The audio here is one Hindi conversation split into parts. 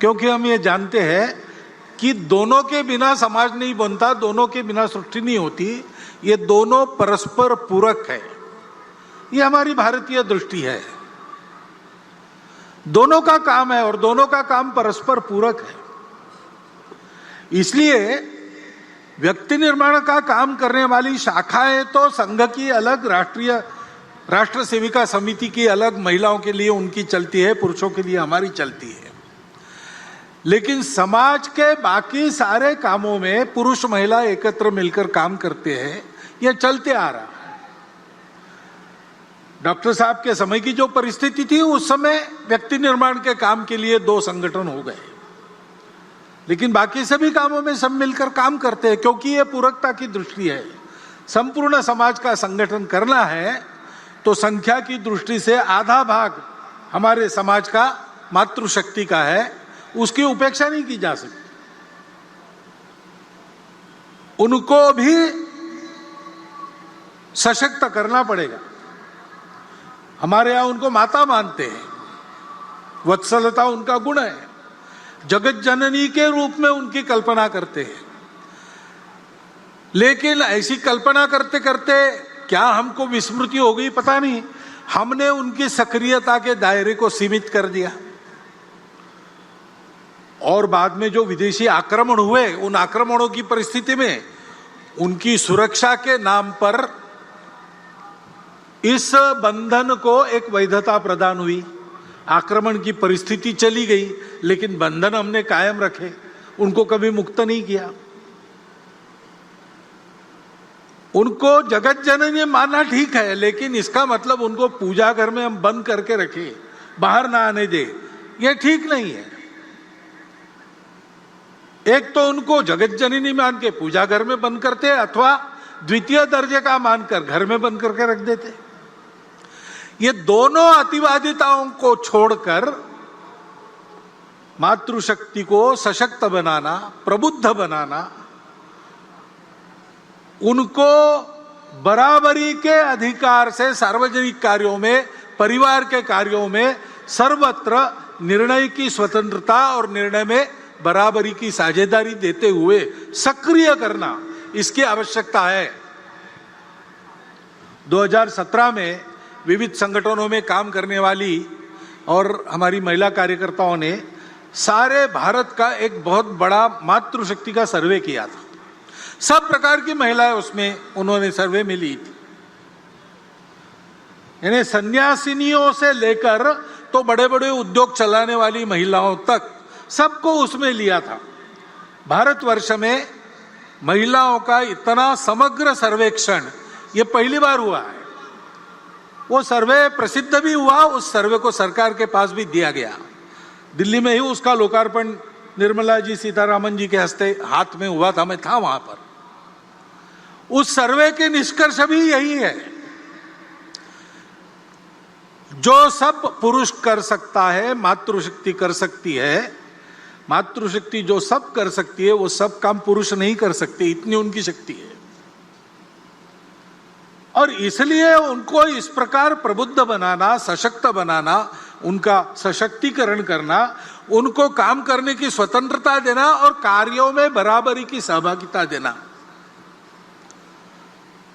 क्योंकि हम ये जानते हैं कि दोनों के बिना समाज नहीं बनता, दोनों के बिना सृष्टि नहीं होती। ये दोनों परस्पर पूरक है, ये हमारी भारतीय दृष्टि है। दोनों का काम है और दोनों का काम परस्पर पूरक है। इसलिए व्यक्ति निर्माण का काम करने वाली शाखाएं तो संघ की अलग, राष्ट्र सेविका समिति की अलग, महिलाओं के लिए उनकी चलती है, पुरुषों के लिए हमारी चलती है। लेकिन समाज के बाकी सारे कामों में पुरुष महिला एकत्र मिलकर काम करते हैं, यह चलते आ रहा है। डॉक्टर साहब के समय की जो परिस्थिति थी, उस समय व्यक्ति निर्माण के काम के लिए 2 संगठन हो गए, लेकिन बाकी सभी कामों में सब मिलकर काम करते हैं, क्योंकि यह पूरकता की दृष्टि है। संपूर्ण समाज का संगठन करना है तो संख्या की दृष्टि से आधा भाग हमारे समाज का मातृशक्ति का है, उसकी उपेक्षा नहीं की जा सकती। उनको भी सशक्त करना पड़ेगा। हमारे यहां उनको माता मानते हैं, वत्सलता उनका गुण है, जगत जननी के रूप में उनकी कल्पना करते हैं। लेकिन ऐसी कल्पना करते करते क्या हमको विस्मृति हो गई पता नहीं, हमने उनकी सक्रियता के दायरे को सीमित कर दिया। और बाद में जो विदेशी आक्रमण हुए, उन आक्रमणों की परिस्थिति में उनकी सुरक्षा के नाम पर इस बंधन को एक वैधता प्रदान हुई। आक्रमण की परिस्थिति चली गई, लेकिन बंधन हमने कायम रखे, उनको कभी मुक्त नहीं किया। उनको जगत जननी मानना ठीक है, लेकिन इसका मतलब उनको पूजा घर में हम बंद करके रखे, बाहर ना आने दे, यह ठीक नहीं है। एक तो उनको जगत जननी मान के पूजा घर में बंद करते, अथवा द्वितीय दर्जे का मानकर घर में बंद करके रख देते। ये दोनों अतिवादिताओं को छोड़कर मातृशक्ति को सशक्त बनाना, प्रबुद्ध बनाना, उनको बराबरी के अधिकार से सार्वजनिक कार्यों में, परिवार के कार्यों में सर्वत्र निर्णय की स्वतंत्रता और निर्णय में बराबरी की साझेदारी देते हुए सक्रिय करना, इसकी आवश्यकता है। 2017 में विविध संगठनों में काम करने वाली और हमारी महिला कार्यकर्ताओं ने सारे भारत का एक बहुत बड़ा मातृशक्ति का सर्वे किया था। सब प्रकार की महिलाएं उसमें उन्होंने सर्वे में ली थी, यानी सन्यासिनियों से लेकर तो बड़े बड़े उद्योग चलाने वाली महिलाओं तक सबको उसमें लिया था। भारतवर्ष में महिलाओं का इतना समग्र सर्वेक्षण ये पहली बार हुआ है। वो सर्वे प्रसिद्ध भी हुआ, उस सर्वे को सरकार के पास भी दिया गया। दिल्ली में ही उसका लोकार्पण निर्मला जी सीतारामन जी के हस्ते हाथ में हुआ था, मैं था वहां पर। उस सर्वे के निष्कर्ष भी यही है, जो सब पुरुष कर सकता है मातृशक्ति कर सकती है। मातृशक्ति जो सब कर सकती है वो सब काम पुरुष नहीं कर सकते, इतनी उनकी शक्ति है। और इसलिए उनको इस प्रकार प्रबुद्ध बनाना, सशक्त बनाना, उनका सशक्तिकरण करना, उनको काम करने की स्वतंत्रता देना और कार्यों में बराबरी की सहभागिता देना।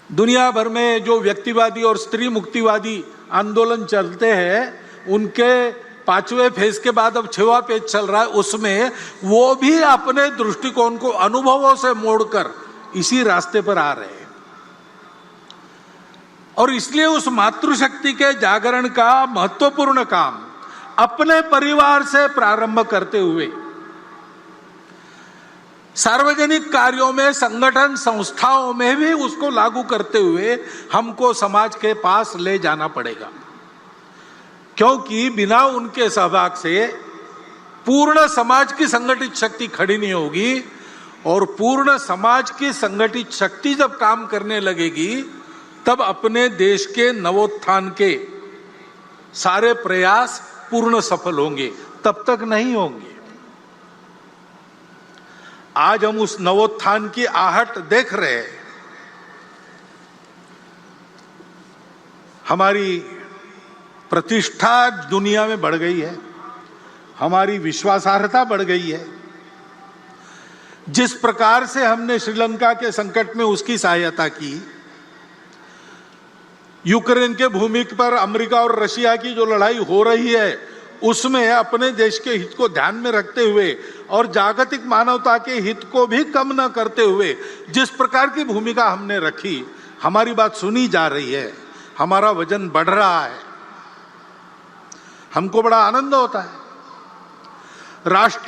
दुनिया भर में जो व्यक्तिवादी और स्त्री मुक्तिवादी आंदोलन चलते हैं, उनके 5वें फेज के बाद अब 6वां पेज चल रहा है, उसमें वो भी अपने दृष्टिकोण को अनुभवों से मोड़कर इसी रास्ते पर आ रहे हैं। और इसलिए उस मातृशक्ति के जागरण का महत्वपूर्ण काम अपने परिवार से प्रारंभ करते हुए सार्वजनिक कार्यों में, संगठन संस्थाओं में भी उसको लागू करते हुए हमको समाज के पास ले जाना पड़ेगा, क्योंकि बिना उनके सहभाग से पूर्ण समाज की संगठित शक्ति खड़ी नहीं होगी। और पूर्ण समाज की संगठित शक्ति जब काम करने लगेगी, तब अपने देश के नवोत्थान के सारे प्रयास पूर्ण सफल होंगे, तब तक नहीं होंगे। आज हम उस नवोत्थान की आहट देख रहे हैं। हमारी प्रतिष्ठा दुनिया में बढ़ गई है, हमारी विश्वासार्हता बढ़ गई है। जिस प्रकार से हमने श्रीलंका के संकट में उसकी सहायता की, यूक्रेन के भूमि पर अमेरिका और रशिया की जो लड़ाई हो रही है उसमें अपने देश के हित को ध्यान में रखते हुए और जागतिक मानवता के हित को भी कम न करते हुए जिस प्रकार की भूमिका हमने रखी, हमारी बात सुनी जा रही है, हमारा वजन बढ़ रहा है, हमको बड़ा आनंद होता है। राष्ट्रीय